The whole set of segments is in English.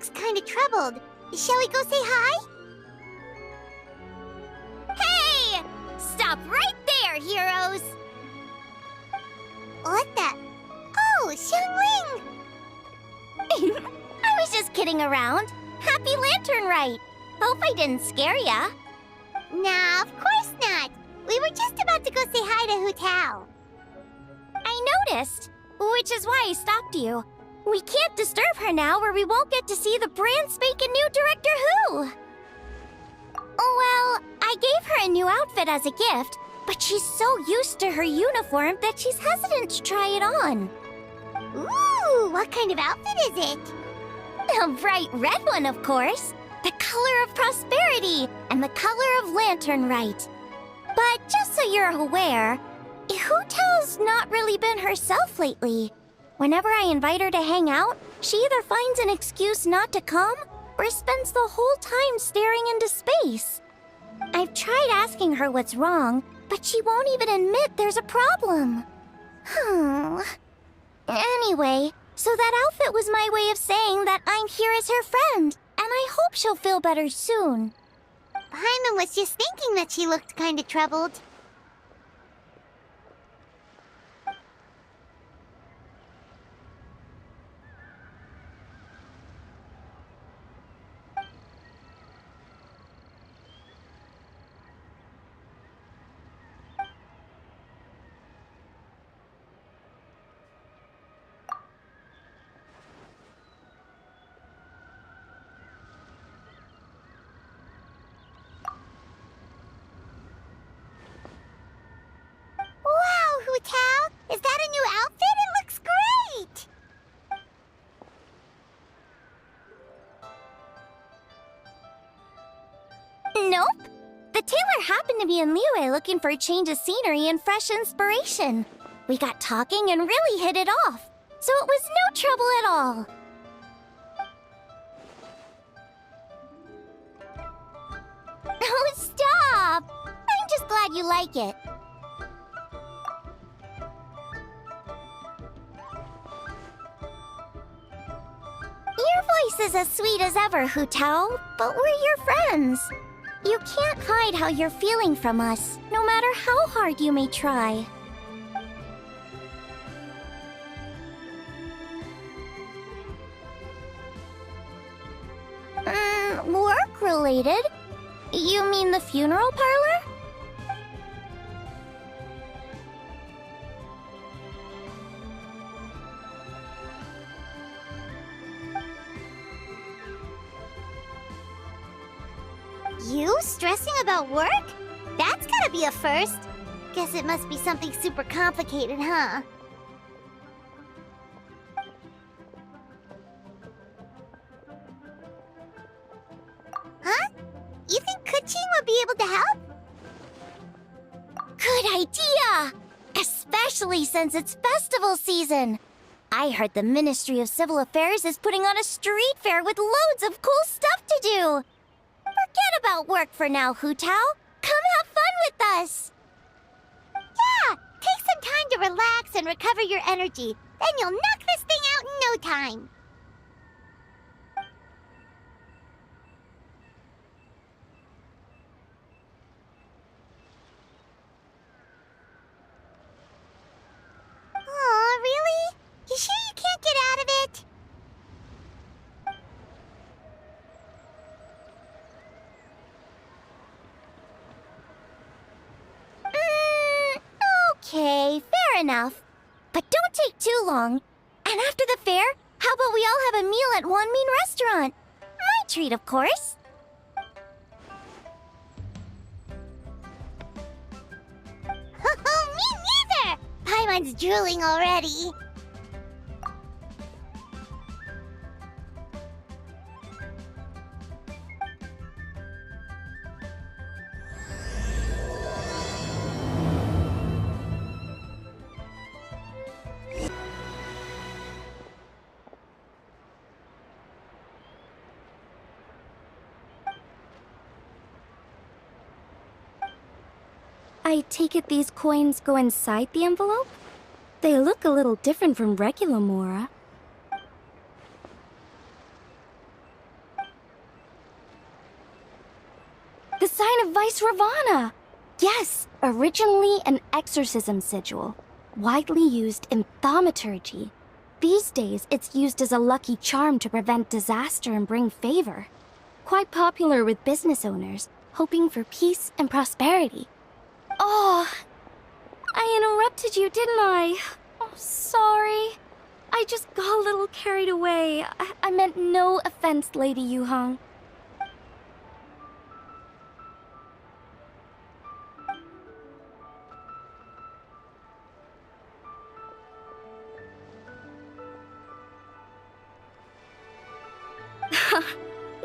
looks kinda troubled. Shall we go say hi? Hey! Stop right there, heroes! What the? Oh, Xiangling! I was just kidding around. Happy Lantern Rite! Hope I didn't scare ya. Nah, of course not. We were just about to go say hi to Hu Tao. I noticed, which is why I stopped you. We can't disturb her now or we won't get to see the brand spanking new Director Who. Well, I gave her a new outfit as a gift, but she's so used to her uniform that she's hesitant to try it on. Ooh, what kind of outfit is it? A bright red one, of course. The color of prosperity and the color of Lantern Rite. But just so you're aware, Hu Tao's not really been herself lately. Whenever I invite her to hang out, she either finds an excuse not to come or spends the whole time staring into space. I've tried asking her what's wrong, but she won't even admit there's a problem. Anyway, so that outfit was my way of saying that I'm here as her friend, and I hope she'll feel better soon. Paimon was just thinking that she looked kinda troubled. Wow, Hu Tao! Is that a new outfit? It looks great! Nope. The tailor happened to be in Liyue looking for a change of scenery and fresh inspiration. We got talking and really hit it off, so it was no trouble at all. Oh, stop! I'm just glad you like it. Your voice is as sweet as ever, Hu Tao, but we're your friends. You can't hide how you're feeling from us, no matter how hard you may try. Work-related? You mean the funeral parlor? You stressing about work? That's gotta be a first. Guess it must be something super complicated, huh? Huh? You think Kuching would be able to help? Good idea! Especially since it's festival season. I heard the Ministry of Civil Affairs is putting on a street fair with loads of cool stuff to do. Forget about work for now, Hu Tao. Come have fun with us. Yeah, take some time to relax and recover your energy. Then you'll knock this thing out in no time. Aw, really? You sure you can't get out of it? Okay, fair enough. But don't take too long. And after the fair, how about we all have a meal at Wanmin Restaurant? My treat, of course. Me neither! Paimon's drooling already. I take it these coins go inside the envelope? They look a little different from regular Mora. Ravana! Yes, originally an exorcism sigil, widely used in thaumaturgy. These days, it's used as a lucky charm to prevent disaster and bring favor. Quite popular with business owners, hoping for peace and prosperity. Oh, I interrupted you, didn't I? Oh, sorry. I just got a little carried away. I meant no offense, Lady Yuhong.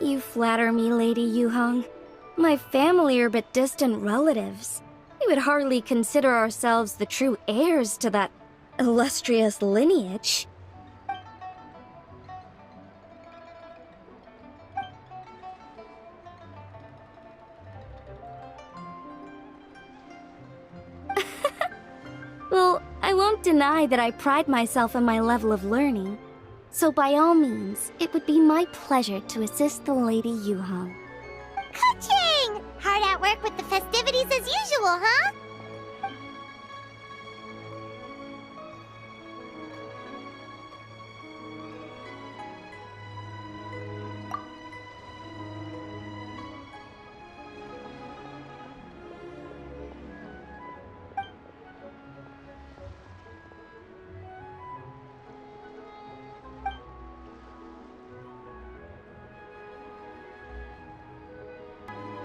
You flatter me, Lady Yuhong. My family are but distant relatives. We would hardly consider ourselves the true heirs to that illustrious lineage. Well, I won't deny that I pride myself on my level of learning. So by all means, it would be my pleasure to assist the Lady Yuhong. Ka-ching! Hard at work with the festivities as usual, huh?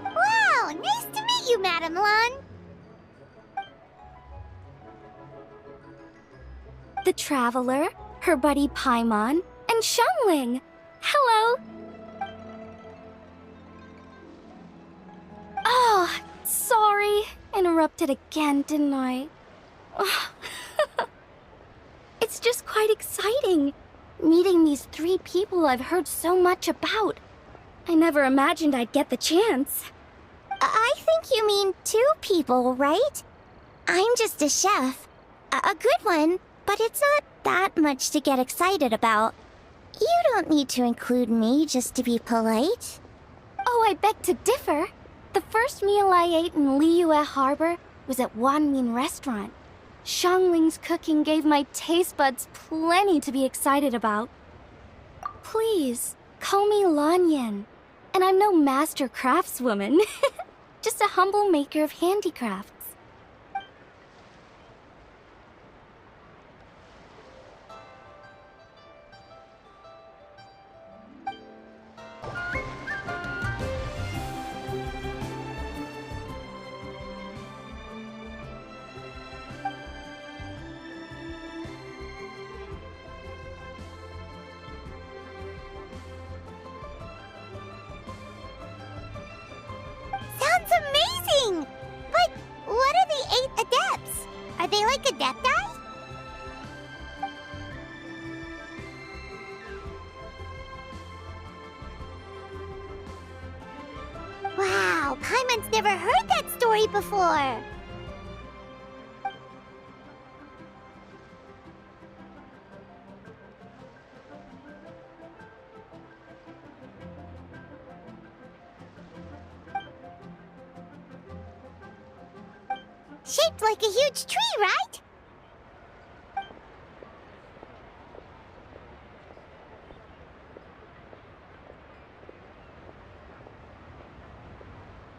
Wow, nice to meet you, Madam Lun. The Traveler, her buddy Paimon, and Xiangling. Hello! Oh, sorry. Interrupted again, didn't I? Oh. It's just quite exciting. Meeting these 3 people I've heard so much about. I never imagined I'd get the chance. I think you mean 2 people, right? I'm just a chef. A good one, but it's not that much to get excited about. You don't need to include me just to be polite. Oh, I beg to differ. The first meal I ate in Liyue Harbor was at Wanmin Restaurant. Xiangling's cooking gave my taste buds plenty to be excited about. Please, call me Lanyan. And I'm no master craftswoman. Just a humble maker of handicrafts. Sounds amazing! But what are the 8 Adepts? Are they like Adepti? Wow, Paimon's never heard that story before. Shaped like a huge tree, right?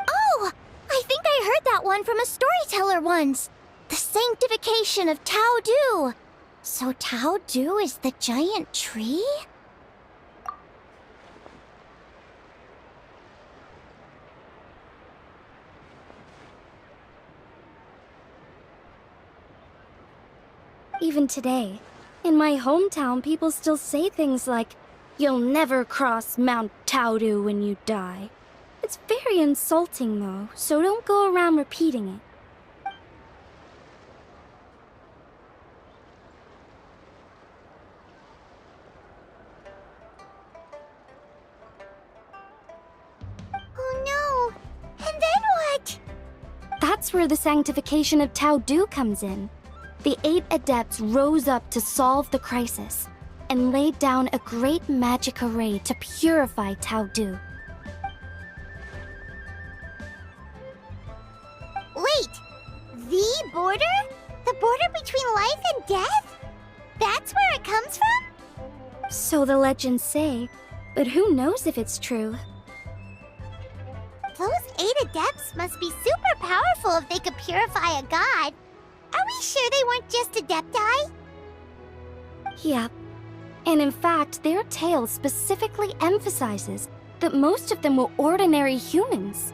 Oh! I think I heard that one from a storyteller once. The sanctification of Tao Du. So Tao Du is the giant tree? Even today, in my hometown, people still say things like, "You'll never cross Mount Taodu when you die." It's very insulting, though, so don't go around repeating it. Oh no! And then what? That's where the sanctification of Tao Du comes in. The 8 Adepts rose up to solve the crisis and laid down a great magic array to purify Tao Du. The border? The border between life and death? That's where it comes from? So the legends say, but who knows if it's true? Those 8 Adepts must be super powerful if they could purify a god. Are we sure they weren't just Adepti? Yep. And in fact, their tale specifically emphasizes that most of them were ordinary humans.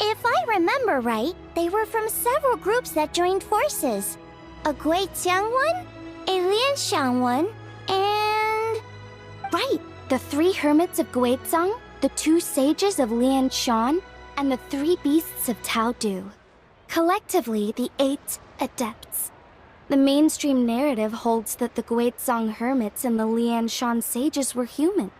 If I remember right, they were from several groups that joined forces. A Guiqiang one, a Lianxiang one, and... Right, the 3 hermits of Guizhang, the 2 sages of Lianshan, and the 3 beasts of Taodu. Collectively, the 8 Adepts. The mainstream narrative holds that the Guizhang hermits and the Lianshan sages were human.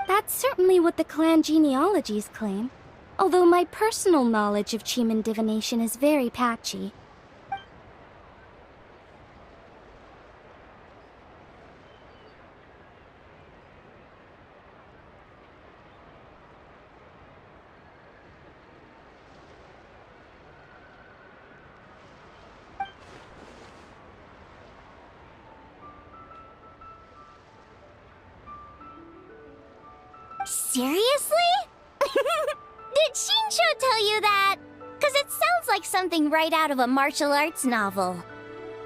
That's certainly what the clan genealogies claim, although my personal knowledge of Chiman divination is very patchy. Seriously? Did Shinsho tell you that? Because it sounds like something right out of a martial arts novel.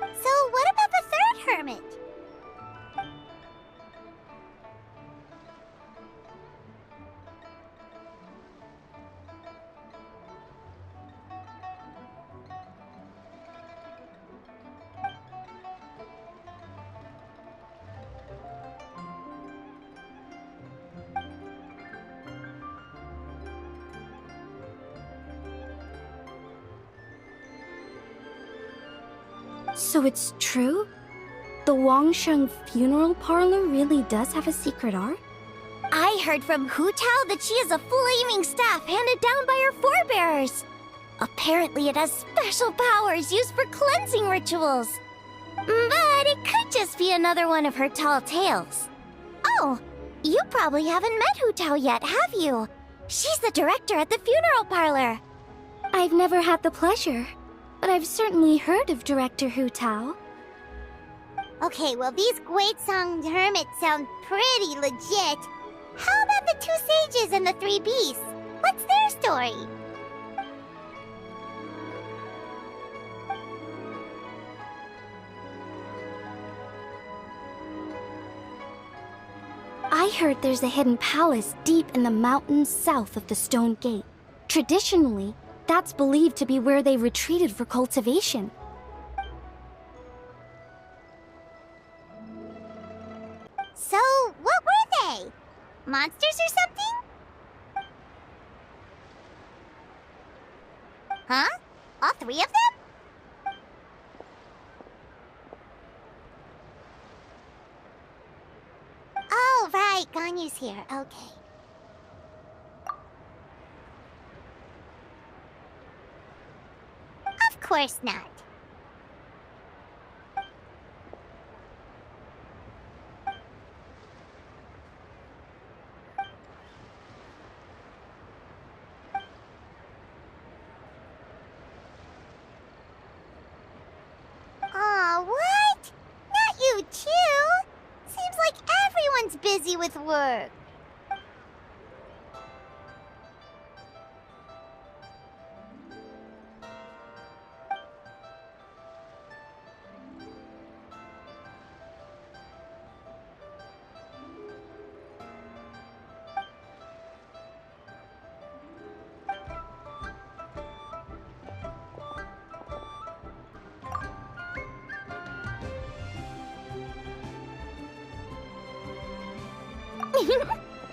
So what about the 3rd hermit? So it's true? The Wangsheng funeral parlor really does have a secret art? I heard from Hu Tao that she has a flaming staff handed down by her forebears. Apparently it has special powers used for cleansing rituals. But it could just be another one of her tall tales. Oh, you probably haven't met Hu Tao yet, have you? She's the director at the funeral parlor. I've never had the pleasure, but I've certainly heard of Director Hu Tao. Okay, well these Guizhang hermits sound pretty legit. How about the 2 sages and the 3 beasts? What's their story? I heard there's a hidden palace deep in the mountains south of the Stone Gate. Traditionally, that's believed to be where they retreated for cultivation. So, what were they? Monsters or something? Huh? All 3 of them? Oh, right, Ganyu's here. Okay. Of course not. Aw, what? Not you too? Seems like everyone's busy with work.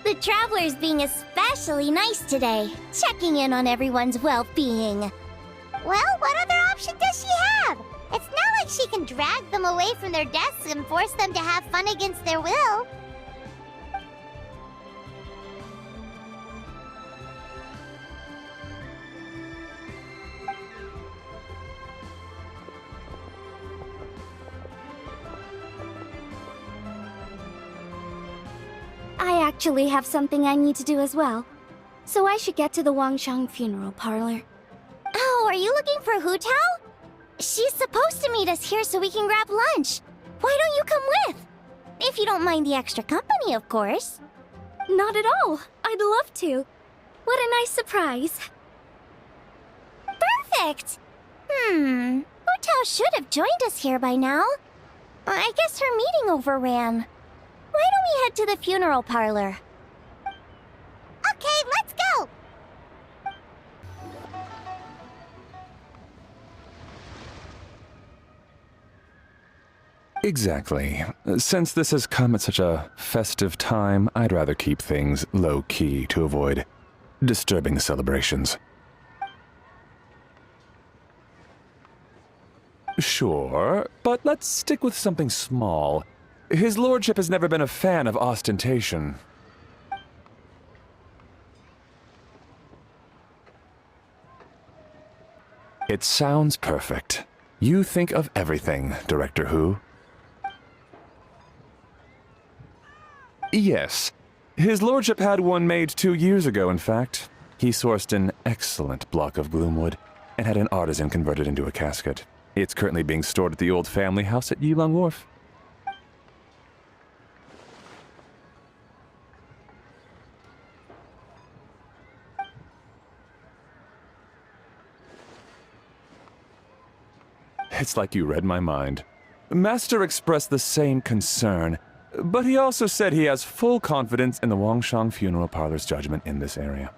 The traveler's being especially nice today, checking in on everyone's well-being. Well, what other option does she have? It's not like she can drag them away from their desks and force them to have fun against their will. actually have something I need to do as well. So I should get to the Wangshang funeral parlor. Oh, are you looking for Hu Tao? She's supposed to meet us here so we can grab lunch. Why don't you come with? If you don't mind the extra company, of course. Not at all. I'd love to. What a nice surprise. Perfect! Hu Tao should have joined us here by now. I guess her meeting overran. Why don't we head to the funeral parlor? Okay, let's go! Exactly. Since this has come at such a festive time, I'd rather keep things low-key to avoid disturbing the celebrations. Sure, but let's stick with something small. His lordship has never been a fan of ostentation. It sounds perfect. You think of everything, Director Hu. Yes. His lordship had one made 2 years ago, in fact. He sourced an excellent block of gloomwood and had an artisan convert it into a casket. It's currently being stored at the old family house at Yilong Wharf. It's like you read my mind. Master expressed the same concern, but he also said he has full confidence in the Wangshang funeral parlor's judgment in this area.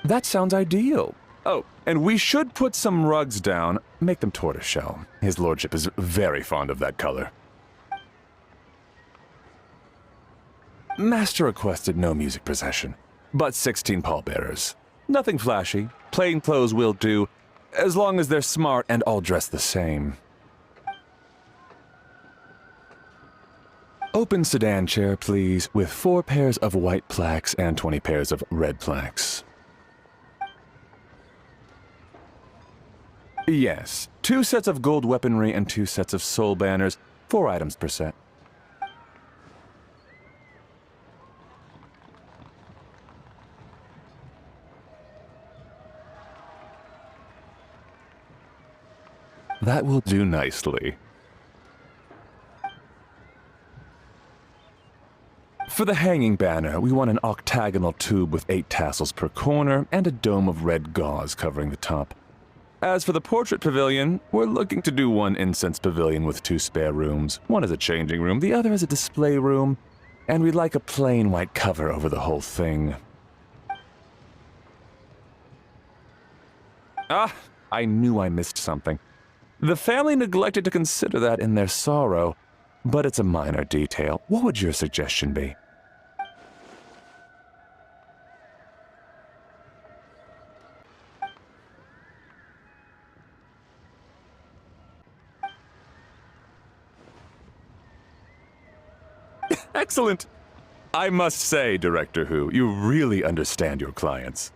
That sounds ideal. Oh, and we should put some rugs down. Make them tortoiseshell. His lordship is very fond of that color. Master requested no music procession, but 16 pallbearers. Nothing flashy. Plain clothes will do, as long as they're smart and all dressed the same. Open sedan chair, please, with 4 pairs of white plaques and 20 pairs of red plaques. Yes, 2 sets of gold weaponry and 2 sets of soul banners, 4 items per set. That will do nicely. For the hanging banner, we want an octagonal tube with 8 tassels per corner and a dome of red gauze covering the top. As for the portrait pavilion, we're looking to do 1 incense pavilion with 2 spare rooms. One is a changing room, the other is a display room, and we'd like a plain white cover over the whole thing. Ah, I knew I missed something. The family neglected to consider that in their sorrow, but it's a minor detail. What would your suggestion be? Excellent! I must say, Director Hu, you really understand your clients.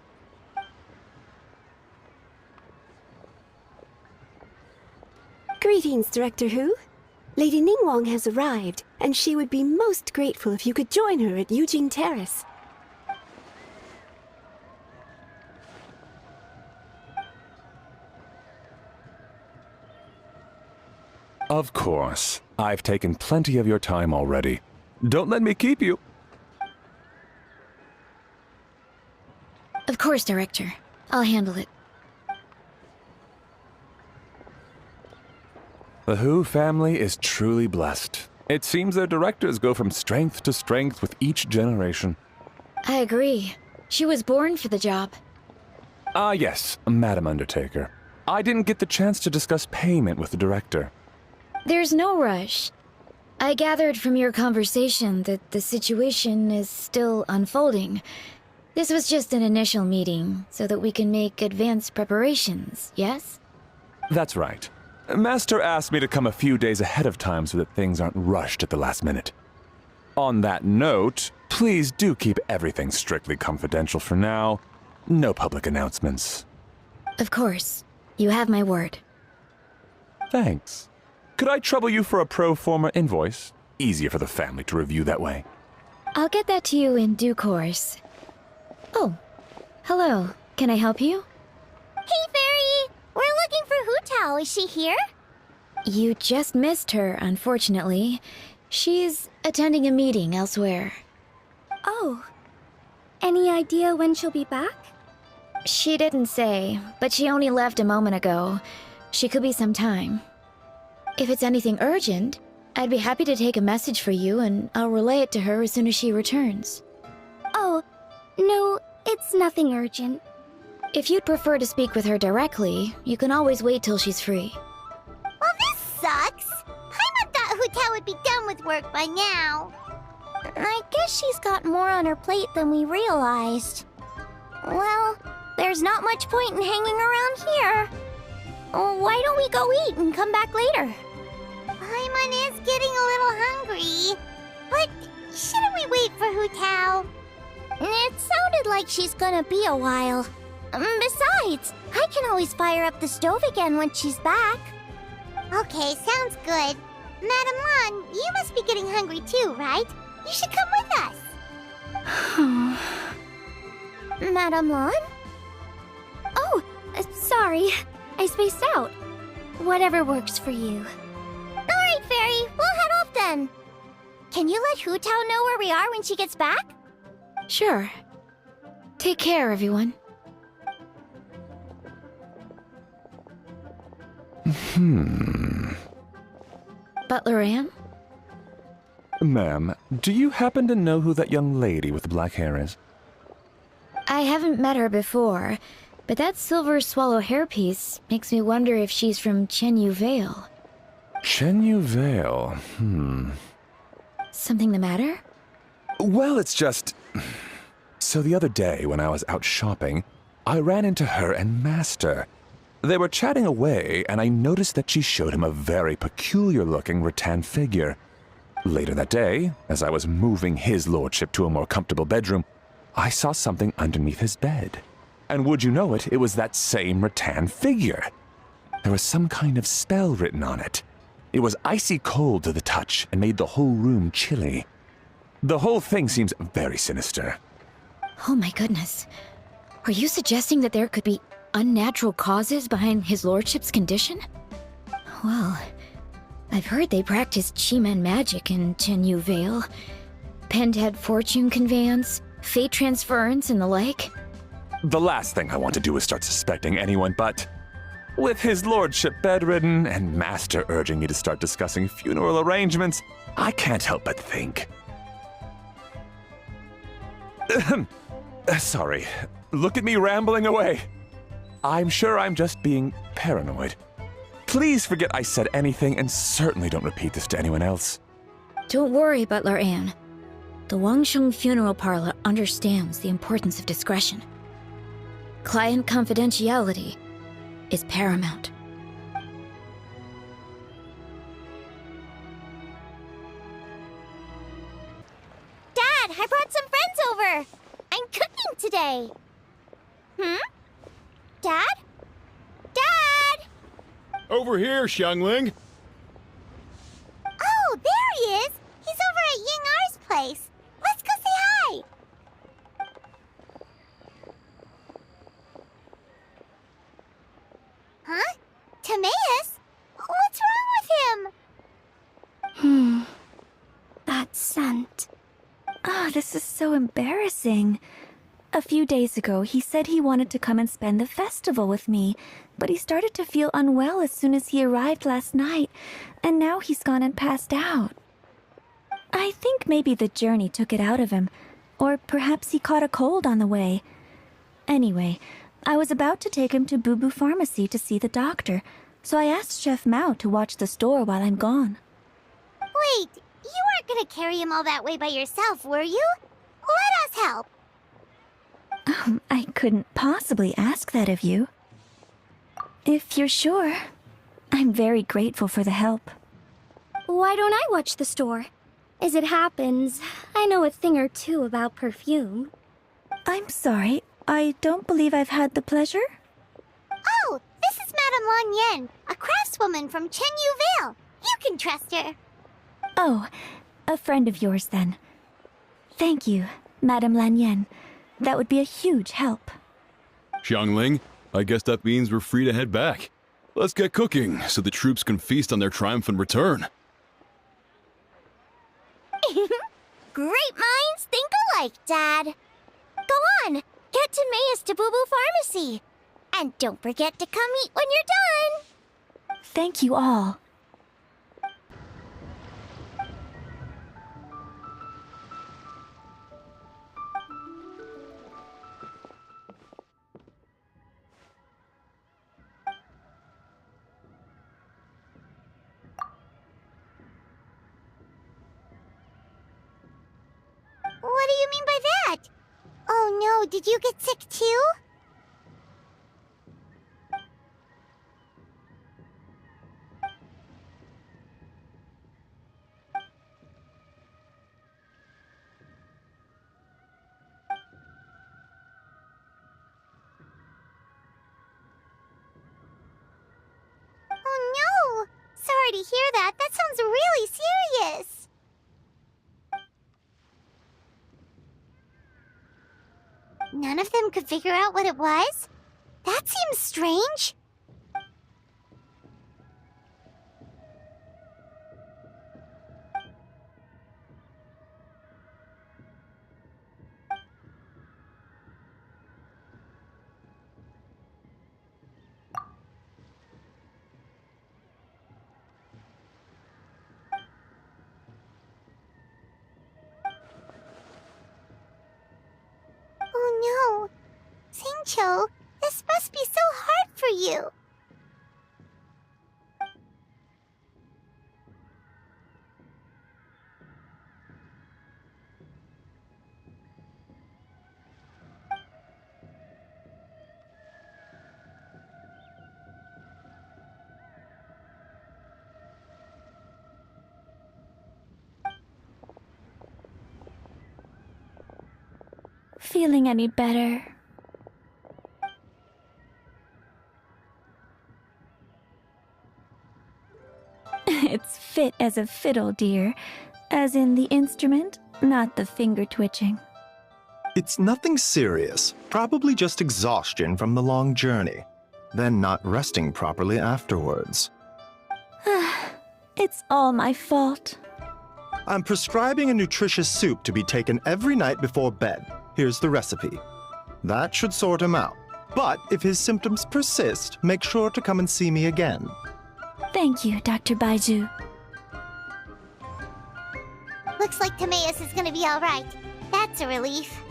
Greetings, Director Hu. Lady Ningguang has arrived, and she would be most grateful if you could join her at Yujing Terrace. Of course. I've taken plenty of your time already. Don't let me keep you. Of course, Director. I'll handle it. The Hu family is truly blessed. It seems their directors go from strength to strength with each generation. I agree. She was born for the job. Ah, yes, Madam Undertaker. I didn't get the chance to discuss payment with the director. There's no rush. I gathered from your conversation that the situation is still unfolding. This was just an initial meeting, so that we can make advanced preparations, yes? That's right. Master asked me to come a few days ahead of time so that things aren't rushed at the last minute. On that note, please do keep everything strictly confidential for now. No public announcements. Of course. You have my word. Thanks. Could I trouble you for a pro forma invoice? Easier for the family to review that way. I'll get that to you in due course. Oh, hello. Can I help you? Hey, Fairy! We're looking for Hu Tao. Is she here? You just missed her, unfortunately. She's attending a meeting elsewhere. Oh. Any idea when she'll be back? She didn't say, but she only left a moment ago. She could be some time. If it's anything urgent, I'd be happy to take a message for you and I'll relay it to her as soon as she returns. Oh, no, it's nothing urgent. If you'd prefer to speak with her directly, you can always wait till she's free. Well, this sucks. Paimon thought Hu Tao would be done with work by now. I guess she's got more on her plate than we realized. Well, there's not much point in hanging around here. Why don't we go eat and come back later? Paimon is getting a little hungry. But shouldn't we wait for Hu Tao? It sounded like she's gonna be a while. Besides, I can always fire up the stove again when she's back. Okay, sounds good. Madame Lan, you must be getting hungry too, right? You should come with us. Madame Lan? Oh, sorry. I spaced out. Whatever works for you. Alright, Fairy, we'll head off then. Can you let Hu Tao know where we are when she gets back? Sure. Take care, everyone. Butler Anne? Ma'am, do you happen to know who that young lady with the black hair is? I haven't met her before, but that silver swallow hairpiece makes me wonder if she's from Chenyu Vale. Chenyu Vale, Something the matter? Well, it's just... So the other day, when I was out shopping, I ran into her and Master. They were chatting away, and I noticed that she showed him a very peculiar-looking rattan figure. Later that day, as I was moving his lordship to a more comfortable bedroom, I saw something underneath his bed. And would you know it, it was that same rattan figure. There was some kind of spell written on it. It was icy cold to the touch and made the whole room chilly. The whole thing seems very sinister. Oh my goodness. Are you suggesting that there could be unnatural causes behind his lordship's condition? Well, I've heard they practice Chi-Man magic in Chenyu Vale. Pendhead fortune conveyance, fate transference, and the like. The last thing I want to do is start suspecting anyone, but... With his lordship bedridden and Master urging me to start discussing funeral arrangements, I can't help but think. Sorry. Look at me rambling away. I'm sure I'm just being paranoid. Please forget I said anything and certainly don't repeat this to anyone else. Don't worry, Butler Anne. The Wangsheng Funeral Parlor understands the importance of discretion. Client confidentiality is paramount. Dad, I brought some friends over. I'm cooking today. Dad? Dad! Over here, Xiangling. Oh, there he is. He's over at Ying R's place. Let's go say hi. Huh? Timaeus? What's wrong with him? That scent. Oh, this is so embarrassing. A few days ago, he said he wanted to come and spend the festival with me, but he started to feel unwell as soon as he arrived last night, and now he's gone and passed out. I think maybe the journey took it out of him, or perhaps he caught a cold on the way. Anyway, I was about to take him to Boo Boo Pharmacy to see the doctor, so I asked Chef Mao to watch the store while I'm gone. Wait, you weren't gonna carry him all that way by yourself, were you? Let us help. I couldn't possibly ask that of you. If you're sure, I'm very grateful for the help. Why don't I watch the store? As it happens, I know a thing or two about perfume. I'm sorry, I don't believe I've had the pleasure. Oh, this is Madame Lan Yen, a craftswoman from Chenyu Vale. You can trust her. Oh, a friend of yours then. Thank you, Madame Lan Yen. That would be a huge help. Xiangling, I guess that means we're free to head back. Let's get cooking so the troops can feast on their triumphant return. Great minds think alike, Dad. Go on, get to Mayus Tabubu Pharmacy. And don't forget to come eat when you're done. Thank you all. What do you mean by that? Oh no, did you get sick too? Oh no! Sorry to hear that. That sounds really serious. None of them could figure out what it was? That seems strange. Oh no. Singcho, this must be so hard for you. Feeling any better? It's fit as a fiddle, dear. As in the instrument, not the finger twitching. It's nothing serious, probably just exhaustion from the long journey, then not resting properly afterwards. It's all my fault. I'm prescribing a nutritious soup to be taken every night before bed. Here's the recipe. That should sort him out. But if his symptoms persist, make sure to come and see me again. Thank you, Dr. Baiju. Looks like Timaeus is gonna be alright. That's a relief.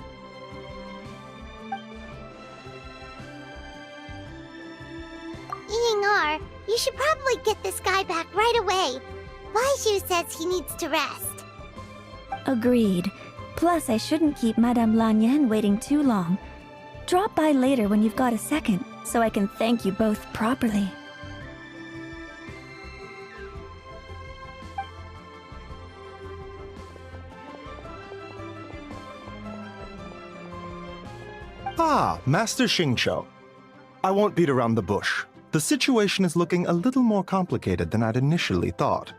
Ying-ar, you should probably get this guy back right away. Baiju says he needs to rest. Agreed. Plus, I shouldn't keep Madame Lan Yen waiting too long. Drop by later when you've got a second, so I can thank you both properly. Ah, Master Xingqiu. I won't beat around the bush. The situation is looking a little more complicated than I'd initially thought.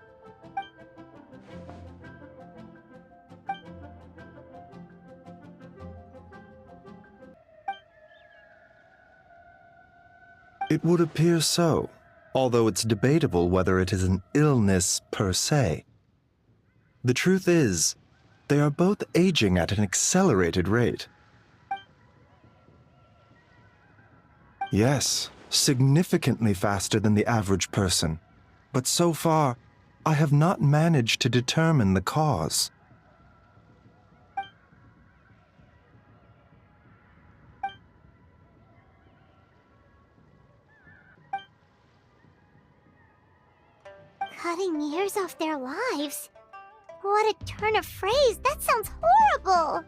It would appear so, although it's debatable whether it is an illness per se. The truth is, they are both aging at an accelerated rate. Yes, significantly faster than the average person. But so far, I have not managed to determine the cause. Cutting years off their lives? What a turn of phrase! That sounds horrible!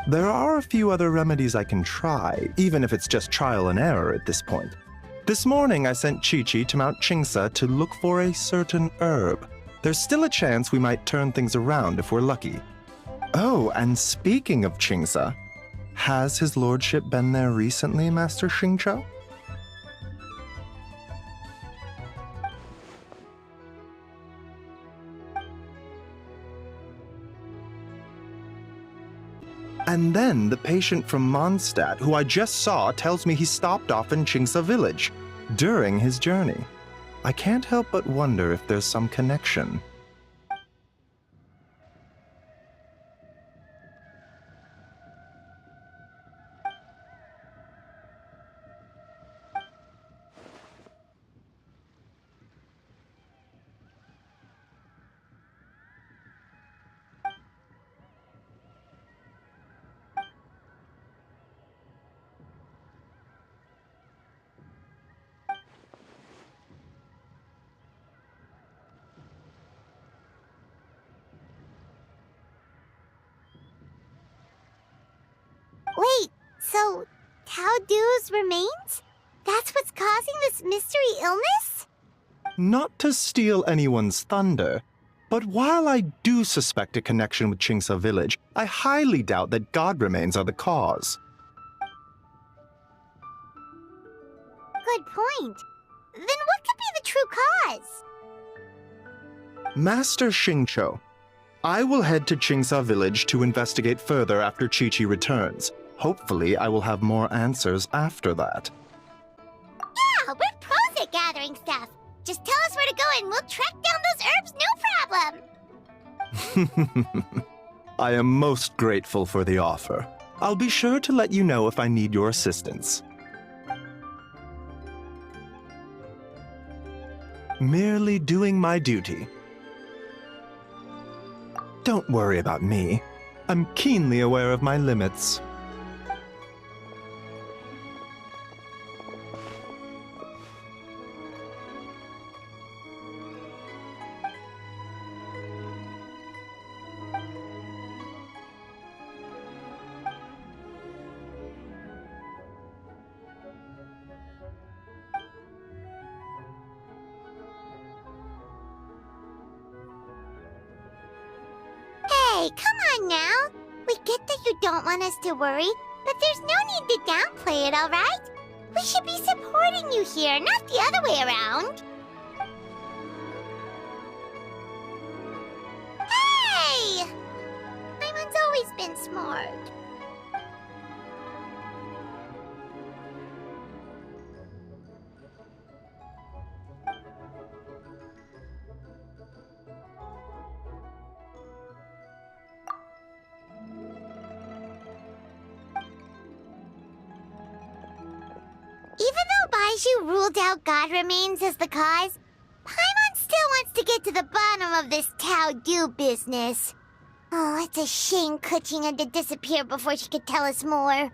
There are a few other remedies I can try, even if it's just trial and error at this point. This morning I sent Chi-Chi to Mount Chingsa to look for a certain herb. There's still a chance we might turn things around if we're lucky. Oh, and speaking of Chingsa, has his lordship been there recently, Master Xingqiu? And then the patient from Mondstadt, who I just saw, tells me he stopped off in Chingsa village during his journey. I can't help but wonder if there's some connection. Wait, so Tao Du's remains? That's what's causing this mystery illness? Not to steal anyone's thunder, but while I do suspect a connection with Chingsa village, I highly doubt that god remains are the cause. Good point. Then what could be the true cause? Master Xingqiu, I will head to Chingsa village to investigate further after Chi-Chi returns. Hopefully, I will have more answers after that. Yeah, we're pros at gathering stuff. Just tell us where to go and we'll track down those herbs, no problem. I am most grateful for the offer. I'll be sure to let you know if I need your assistance. Merely doing my duty. Don't worry about me. I'm keenly aware of my limits. Hey, come on now. We get that you don't want us to worry, but there's no need to downplay it, alright? We should be supporting you here, not the other way around. Hey! Paimon's always been smart. Even though Baizhu ruled out God remains as the cause, Paimon still wants to get to the bottom of this Tao Du business. Oh, it's a shame Kuching had to disappear before she could tell us more.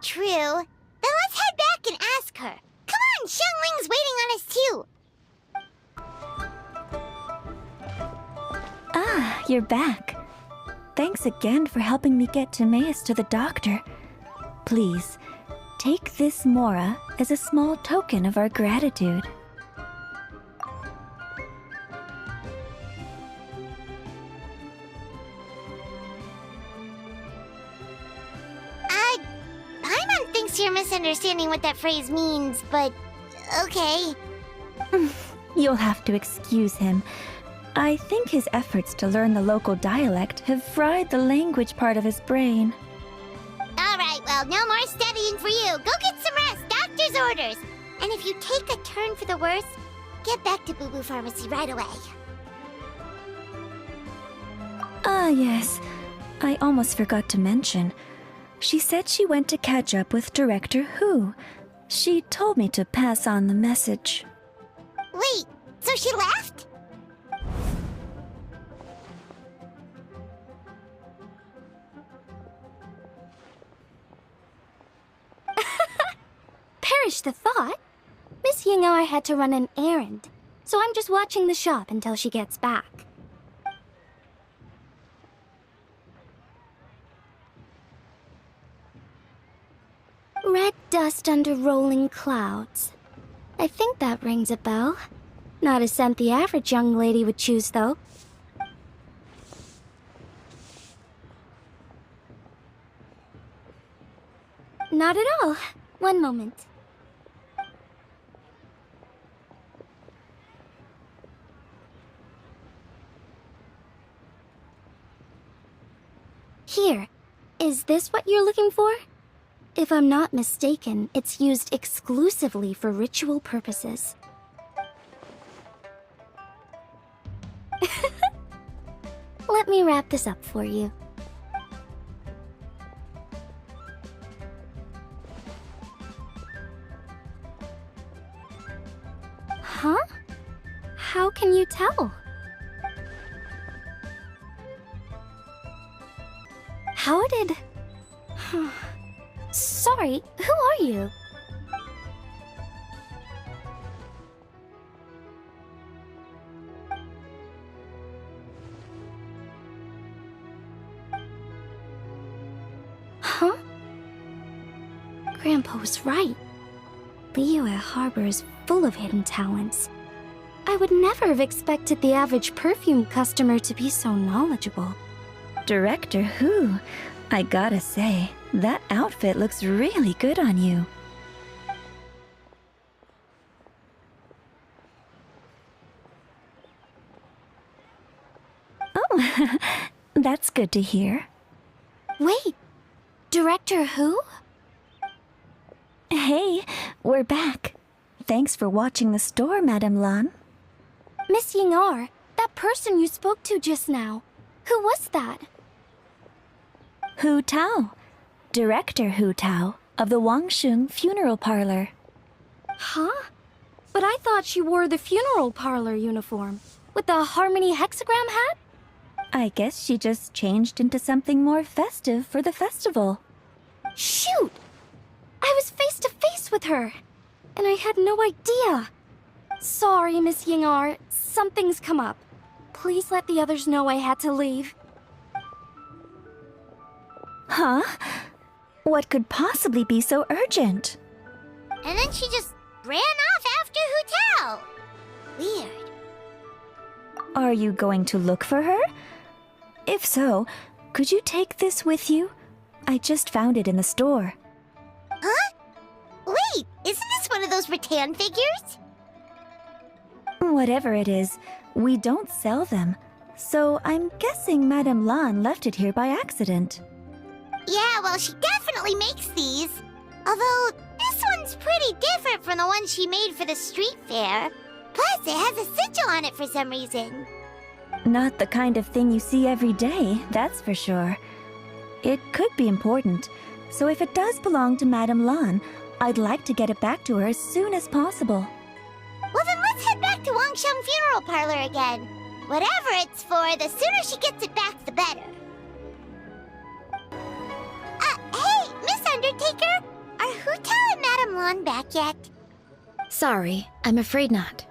True. Then let's head back and ask her. Come on, Xiangling's waiting on us too. Ah, you're back. Thanks again for helping me get Timaeus to the doctor. Please, take this Mora as a small token of our gratitude. Paimon thinks you're misunderstanding what that phrase means, but okay. You'll have to excuse him. I think his efforts to learn the local dialect have fried the language part of his brain. Alright, well, no more studying for you. Go get some rest. Doctor's orders. And if you take a turn for the worse, get back to Boo Boo Pharmacy right away. Ah, yes. I almost forgot to mention. She said she went to catch up with Director Hu. She told me to pass on the message. Wait, so she left? Perish the thought. Miss Ying I had to run an errand, so I'm just watching the shop until she gets back. Red dust under rolling clouds. I think that rings a bell. Not a scent the average young lady would choose, though. Not at all. One moment. Here. Is this what you're looking for? If I'm not mistaken, it's used exclusively for ritual purposes. Let me wrap this up for you. Huh? How can you tell? How did... Sorry, who are you? Huh? Grandpa was right. Liyue Harbor is full of hidden talents. I would never have expected the average perfume customer to be so knowledgeable. Director Who? I gotta say, that outfit looks really good on you. Oh, that's good to hear. Wait, Director Who? Hey, we're back. Thanks for watching the store, Madame Lan. Miss Yingar, that person you spoke to just now. Who was that? Hu Tao, Director Hu Tao of the Wangsheng Funeral Parlor. Huh? But I thought she wore the funeral parlor uniform, with the Harmony hexagram hat? I guess she just changed into something more festive for the festival. Shoot! I was face to face with her, and I had no idea. Sorry, Miss Yingar, something's come up. Please let the others know I had to leave. Huh? What could possibly be so urgent? And then she just ran off after Hu Tao. Weird. Are you going to look for her? If so, could you take this with you? I just found it in the store. Huh? Wait, isn't this one of those rattan figures? Whatever it is, we don't sell them. So I'm guessing Madame Lan left it here by accident. Yeah, well, she definitely makes these. Although, this one's pretty different from the one she made for the street fair. Plus, it has a sigil on it for some reason. Not the kind of thing you see every day, that's for sure. It could be important, so if it does belong to Madame Lan, I'd like to get it back to her as soon as possible. Well, then let's head back to Wangsheng Funeral Parlor again. Whatever it's for, the sooner she gets it back, the better. Hey, Miss Undertaker! Are Hu Tao and Madame Lan back yet? Sorry, I'm afraid not.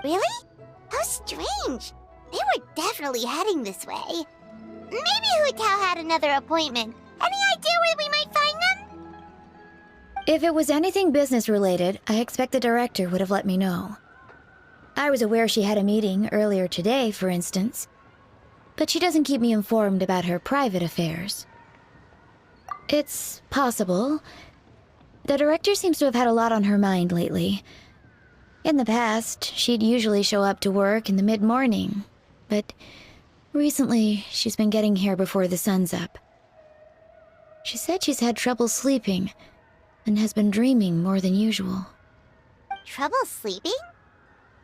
Really? How strange. They were definitely heading this way. Maybe Hu Tao had another appointment. Any idea where we might find them? If it was anything business related, I expect the director would have let me know. I was aware she had a meeting earlier today, for instance. But she doesn't keep me informed about her private affairs. It's possible. The director seems to have had a lot on her mind lately. In the past, she'd usually show up to work in the mid-morning, but recently she's been getting here before the sun's up. She said she's had trouble sleeping and has been dreaming more than usual. Trouble sleeping?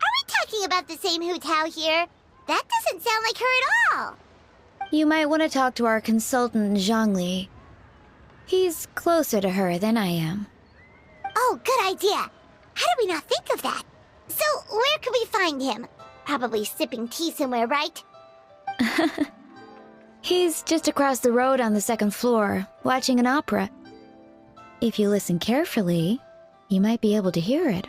Are we talking about the same Hu Tao here? That doesn't sound like her at all. You might want to talk to our consultant, Zhangli. He's closer to her than I am. Oh, good idea. How did we not think of that? So, where could we find him? Probably sipping tea somewhere, right? He's just across the road on the second floor, watching an opera. If you listen carefully, you might be able to hear it.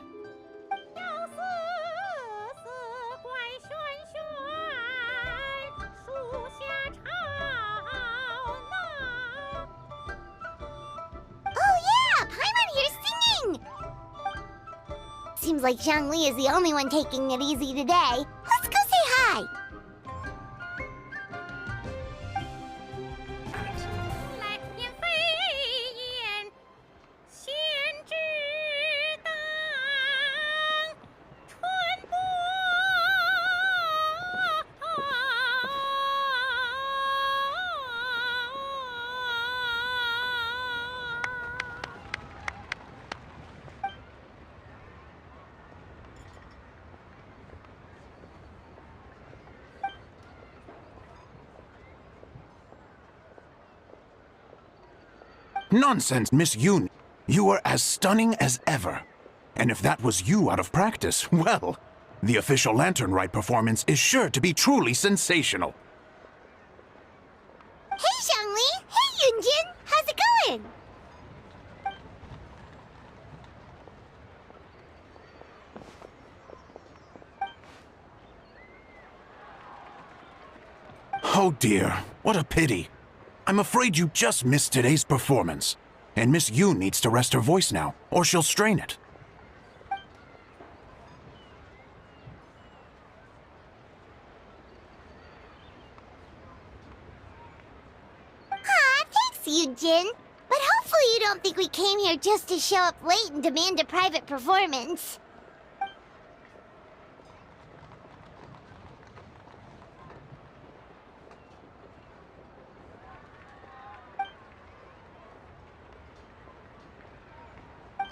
seems like Zhongli is the only one taking it easy today. Let's go say hi. Nonsense, Miss Yoon. You are as stunning as ever. And if that was you out of practice, well, the official Lantern Rite performance is sure to be truly sensational. Hey, Zhongli! Hey, Yunjin! How's it going? Oh dear, what a pity. I'm afraid you just missed today's performance. And Miss Yoon needs to rest her voice now, or she'll strain it. Aw, thanks, Yunjin. But hopefully you don't think we came here just to show up late and demand a private performance.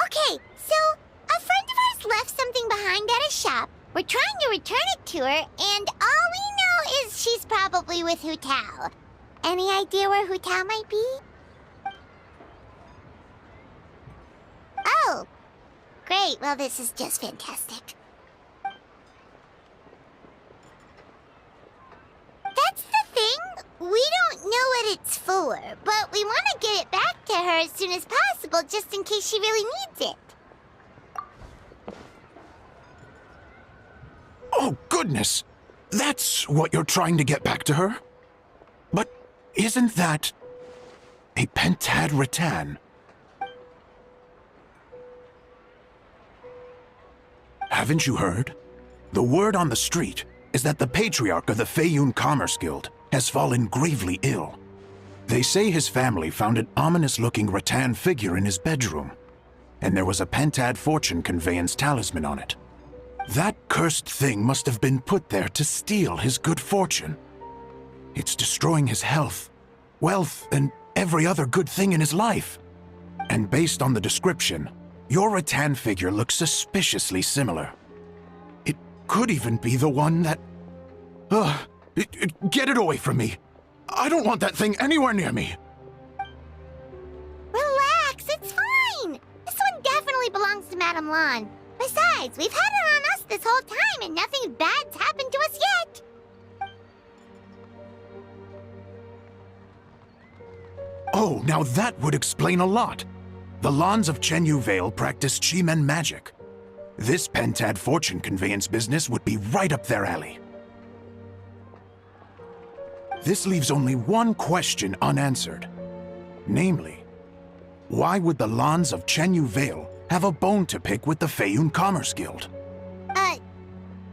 Okay, so a friend of ours left something behind at a shop. We're trying to return it to her, and all we know is she's probably with Hu Tao. Any idea where Hu Tao might be? Oh, great. Well, this is just fantastic. That's the thing. We don't know what it's for, but we want to get it back to her as soon as possible, just in case she really needs it. Oh, goodness! That's what you're trying to get back to her? But isn't that a pentad rattan? Haven't you heard? The word on the street is that the patriarch of the Feiyun Commerce Guild has fallen gravely ill. They say his family found an ominous-looking rattan figure in his bedroom, and there was a pentad fortune conveyance talisman on it. That cursed thing must have been put there to steal his good fortune. It's destroying his health, wealth, and every other good thing in his life. And based on the description, your rattan figure looks suspiciously similar. It could even be the one that... get it away from me! I don't want that thing anywhere near me! Relax, it's fine! This one definitely belongs to Madame Lan. Besides, we've had it on us this whole time and nothing bad's happened to us yet. Oh, now that would explain a lot. The Lans of Chenyu Vale practice Chi-Men magic. This pentad fortune conveyance business would be right up their alley. This leaves only one question unanswered. Namely, why would the Lans of Chenyu Vale have a bone to pick with the Feiyun Commerce Guild?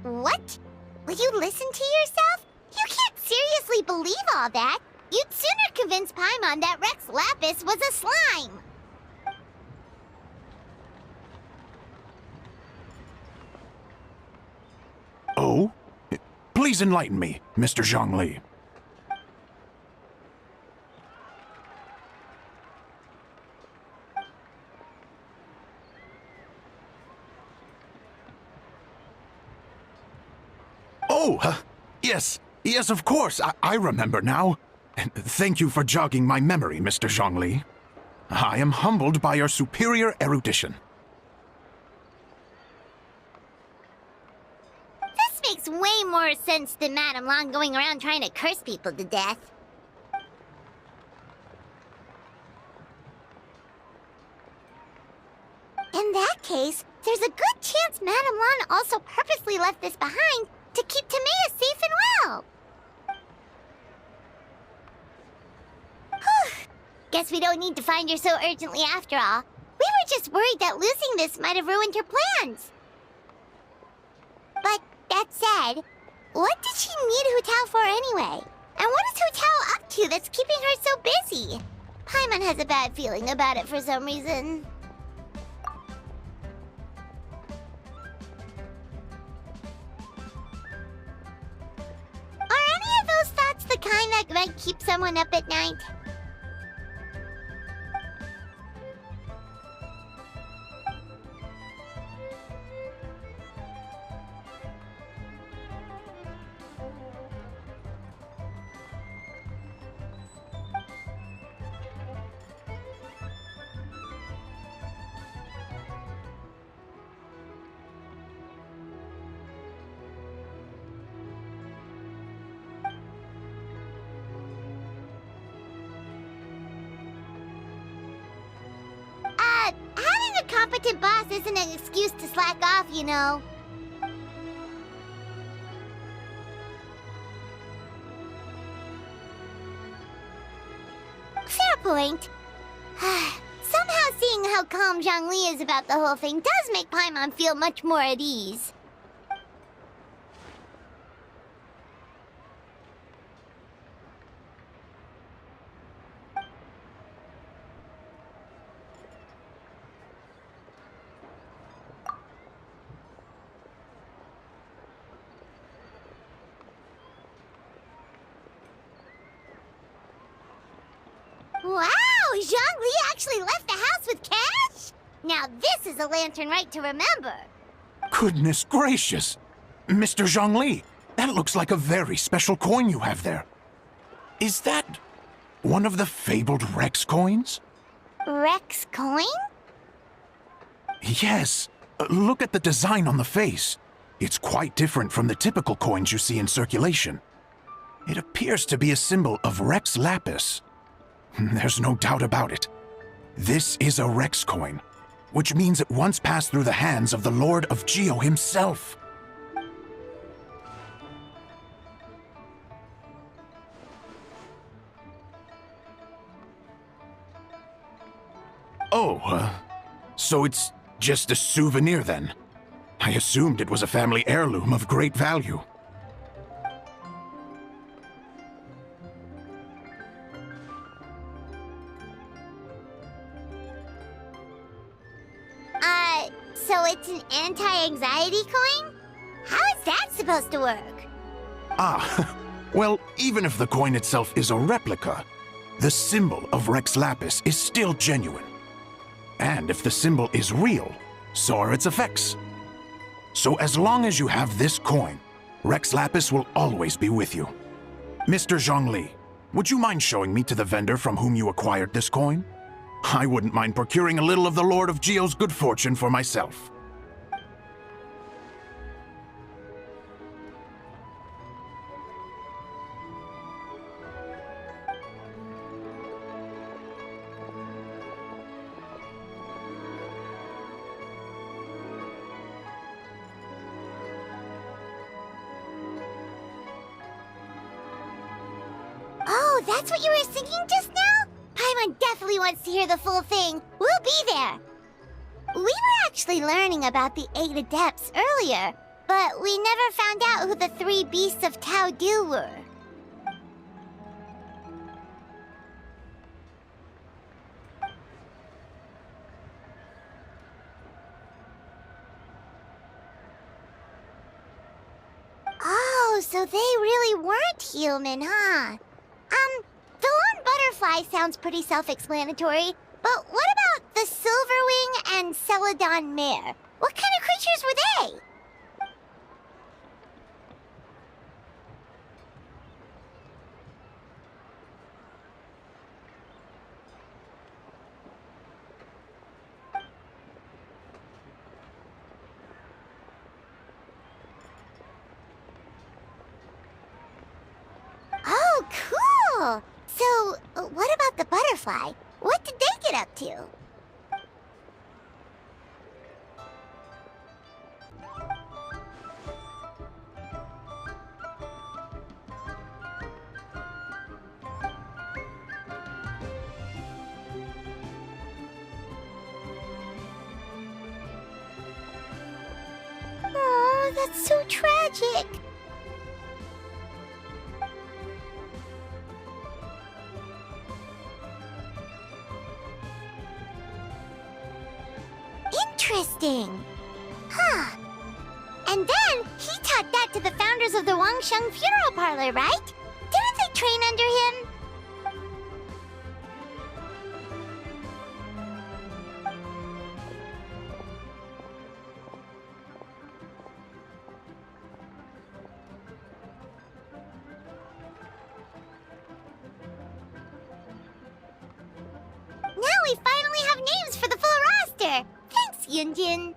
What? Will you listen to yourself? You can't seriously believe all that. You'd sooner convince Paimon that Rex Lapis was a slime. Oh? Please enlighten me, Mr. Zhongli. Oh, yes, of course. I remember now. Thank you for jogging my memory, Mr. Zhongli. I am humbled by your superior erudition. This makes way more sense than Madame Lan going around trying to curse people to death. In that case, there's a good chance Madame Lan also purposely left this behind to keep Timea safe and well. Whew. Guess we don't need to find her so urgently after all. We were just worried that losing this might have ruined her plans. said, what did she need Hu Tao for anyway? And what is Hu Tao up to that's keeping her so busy? Paimon has a bad feeling about it for some reason. Are any of those thoughts the kind that might keep someone up at night? Having a competent boss isn't an excuse to slack off, you know. Fair point. Somehow seeing how calm Zhongli is about the whole thing does make Paimon feel much more at ease. Wow! Zhongli actually left the house with cash? Now this is a lantern right to remember. Goodness gracious! Mr. Zhongli, that looks like a very special coin you have there. Is that one of the fabled Rex coins? Rex coin? Yes. Look at the design on the face. It's quite different from the typical coins you see in circulation. It appears to be a symbol of Rex Lapis. There's no doubt about it. This is a Rex coin, which means it once passed through the hands of the Lord of Geo himself. Oh, so it's just a souvenir then? I assumed it was a family heirloom of great value. So it's an anti-anxiety coin? How is that supposed to work? Ah, well, even if the coin itself is a replica, the symbol of Rex Lapis is still genuine. And if the symbol is real, so are its effects. So as long as you have this coin, Rex Lapis will always be with you. Mr. Zhongli, would you mind showing me to the vendor from whom you acquired this coin? I wouldn't mind procuring a little of the Lord of Geo's good fortune for myself. Oh, that's what you were singing just now? Paimon definitely wants to hear the full thing. We'll be there. We were actually learning about the 8 Adepts earlier, but we never found out who the 3 Beasts of Tao Du were. Oh, so they really weren't human, huh? The lone butterfly sounds pretty self-explanatory, but what about the Silverwing and Celadon Mare? What kind of creatures were they? Oh, cool! So, what about the butterfly? What did they get up to? Oh, that's so tragic. Interesting. Huh. And then he taught that to the founders of the Wangsheng Funeral Parlor, right? Didn't they train under him? Now we finally have names for the full roster. Thanks, Yunjin.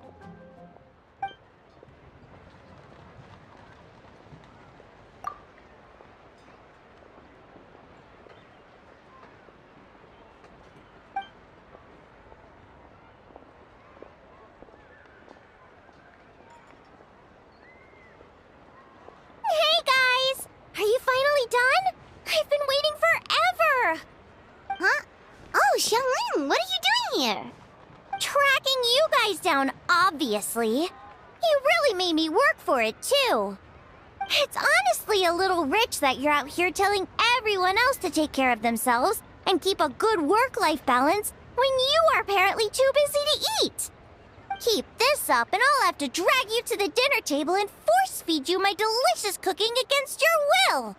Hey guys! Are you finally done? I've been waiting forever! Huh? Oh, Xiangling, what are you doing here? Tracking you guys down, obviously. You really made me work for it, too. It's honestly a little rich that you're out here telling everyone else to take care of themselves and keep a good work-life balance when you are apparently too busy to eat. Keep this up and I'll have to drag you to the dinner table and force-feed you my delicious cooking against your will.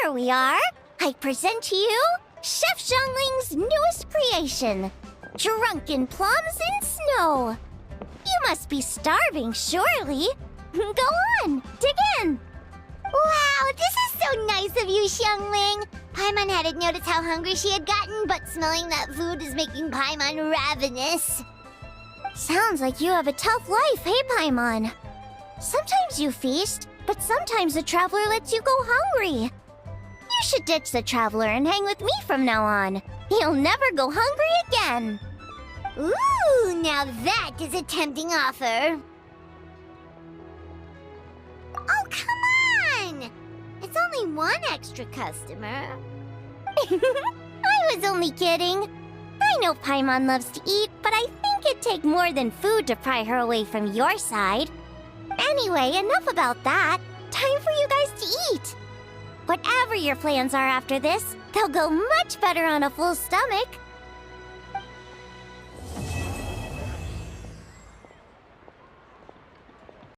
Here we are. I present to you Chef Xiangling's newest creation, Drunken Plums in Snow. You must be starving, surely. Go on, dig in. Wow, this is so nice of you, Xiangling. Paimon hadn't noticed how hungry she had gotten, but smelling that food is making Paimon ravenous. Sounds like you have a tough life, hey, Paimon? Sometimes you feast, but sometimes the traveler lets you go hungry. You should ditch the traveler and hang with me from now on. You'll never go hungry again. Ooh, now that is a tempting offer. Oh, come on! It's only one extra customer. I was only kidding. I know Paimon loves to eat, but I think it'd take more than food to pry her away from your side. Anyway, enough about that. Time for you guys to eat. Whatever your plans are after this, they'll go much better on a full stomach.